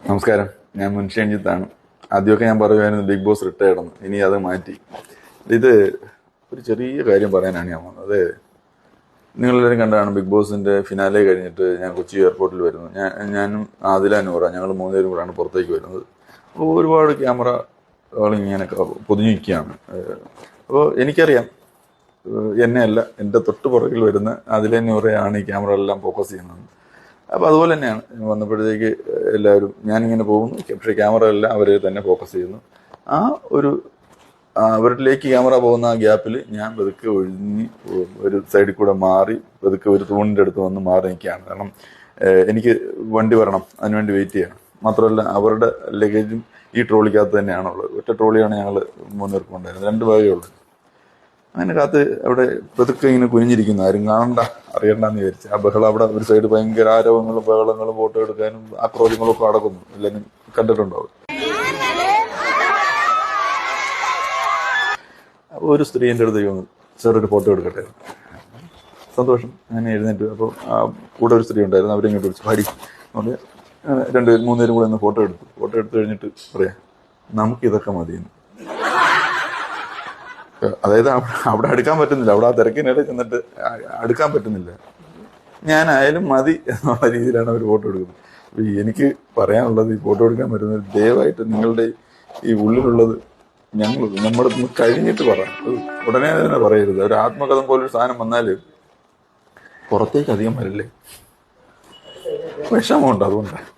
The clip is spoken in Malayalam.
നമസ്കാരം, ഞാൻ മുൻഷി അഞ്ജിത്താണ്. ആദ്യമൊക്കെ ഞാൻ പറയുമായിരുന്നു ബിഗ് ബോസ് റിട്ടയർഡ് എന്ന്. ഇനി അത് മാറ്റി. ഇത് ഒരു ചെറിയ കാര്യം പറയാനാണ് ഞാൻ വന്നത്. നിങ്ങളെല്ലാവരും കണ്ടാണ് ബിഗ് ബോസിന്റെ ഫിനാലെ കഴിഞ്ഞിട്ട് ഞാൻ കൊച്ചി എയർപോർട്ടിൽ വരുന്നു. ഞാനും ആദില നൂറ ഞങ്ങൾ മൂന്നുപേരും കൂടെയാണ് പുറത്തേക്ക് വരുന്നത്. അപ്പോൾ ഒരുപാട് ക്യാമറകളിങ്ങനെ പൊതിഞ്ഞിരിക്കുകയാണ്. അപ്പോൾ എനിക്കറിയാം എന്നെയല്ല, എൻ്റെ തൊട്ട് പുറകിൽ വരുന്ന ആദില നൂറയാണ് ഈ ക്യാമറകളെല്ലാം ഫോക്കസ് ചെയ്യുന്നത്. അപ്പോൾ അതുപോലെ തന്നെയാണ് വന്നപ്പോഴത്തേക്ക് എല്ലാവരും ഞാനിങ്ങനെ പോകുന്നു, പക്ഷേ ക്യാമറ എല്ലാം അവരെ തന്നെ ഫോക്കസ് ചെയ്യുന്നു. ആ ഒരു അവരിലേക്ക് ക്യാമറ പോകുന്ന ആ ഗ്യാപ്പിൽ ഞാൻ പതുക്കെ ഒഴിഞ്ഞ് ഒരു സൈഡിൽ കൂടെ മാറി പതുക്കെ ഒരു തൂണിൻ്റെ അടുത്ത് വന്ന് മാറി നിൽക്കുകയാണ്. കാരണം എനിക്ക് വണ്ടി വരണം, അതിനുവേണ്ടി വെയിറ്റ് ചെയ്യണം. മാത്രമല്ല അവരുടെ ലഗേജും ഈ ട്രോളിക്കകത്ത് തന്നെയാണുള്ളത്. ഒറ്റ ട്രോളിയാണ് ഞങ്ങൾ മൂന്നുപേർക്കും ഉണ്ടായിരുന്നത്, 2 ബാഗേ ഉള്ളൂ. അങ്ങനെ കാത്ത് അവിടെ പതുക്കെ ഇങ്ങനെ കുനിഞ്ഞിരിക്കുന്നു, ആരും കാണണ്ട അറിയണ്ടെന്ന് വിചാരിച്ചു. ആ ബഹളം അവിടെ ഒരു സൈഡ് ഭയങ്കര ആരവങ്ങളും ബഹളങ്ങളും ഫോട്ടോ എടുക്കാനും ആക്രോശങ്ങളും ഒക്കെ നടക്കുന്നു. എല്ലാവരും കണ്ടിട്ടുണ്ടാവും. അപ്പോൾ ഒരു സ്ത്രീ എൻ്റെ അടുത്തേക്ക് വന്നു, സാർ ഒരു ഫോട്ടോ എടുക്കട്ടെ. സന്തോഷം, അങ്ങനെ എഴുന്നേറ്റ്. അപ്പോൾ ആ കൂടെ ഒരു സ്ത്രീ ഉണ്ടായിരുന്നു, അവരിങ്ങോട്ട് വിളിച്ചു ഭാരി എന്ന് പറഞ്ഞ് 2 3 കൂടെ ഒന്ന് ഫോട്ടോ എടുത്തു. ഫോട്ടോ എടുത്തു കഴിഞ്ഞിട്ട് പറയാം, നമുക്കിതൊക്കെ മതിയെന്ന്. അതായത് അവിടെ അടുക്കാൻ പറ്റുന്നില്ല, അവിടെ ആ തിരക്കിനിടയിൽ ചെന്നിട്ട് അടുക്കാൻ പറ്റുന്നില്ല. ഞാനായാലും മതി എന്നുള്ള രീതിയിലാണ് അവർ ഫോട്ടോ എടുക്കുന്നത്. അപ്പോൾ എനിക്ക് പറയാനുള്ളത്, ഈ ഫോട്ടോ എടുക്കാൻ പറ്റുന്നത് ദയവായിട്ട് നിങ്ങളുടെ ഈ ഉള്ളിലുള്ളത് നമ്മുടെ കഴിഞ്ഞിട്ട് പറ. ഉടനെ തന്നെ പറയരുത്. ഒരു ആത്മകഥം പോലൊരു സാധനം വന്നാൽ പുറത്തേക്ക് അധികം വരില്ലേ, വിഷമമുണ്ട്. അതുകൊണ്ടാണ്.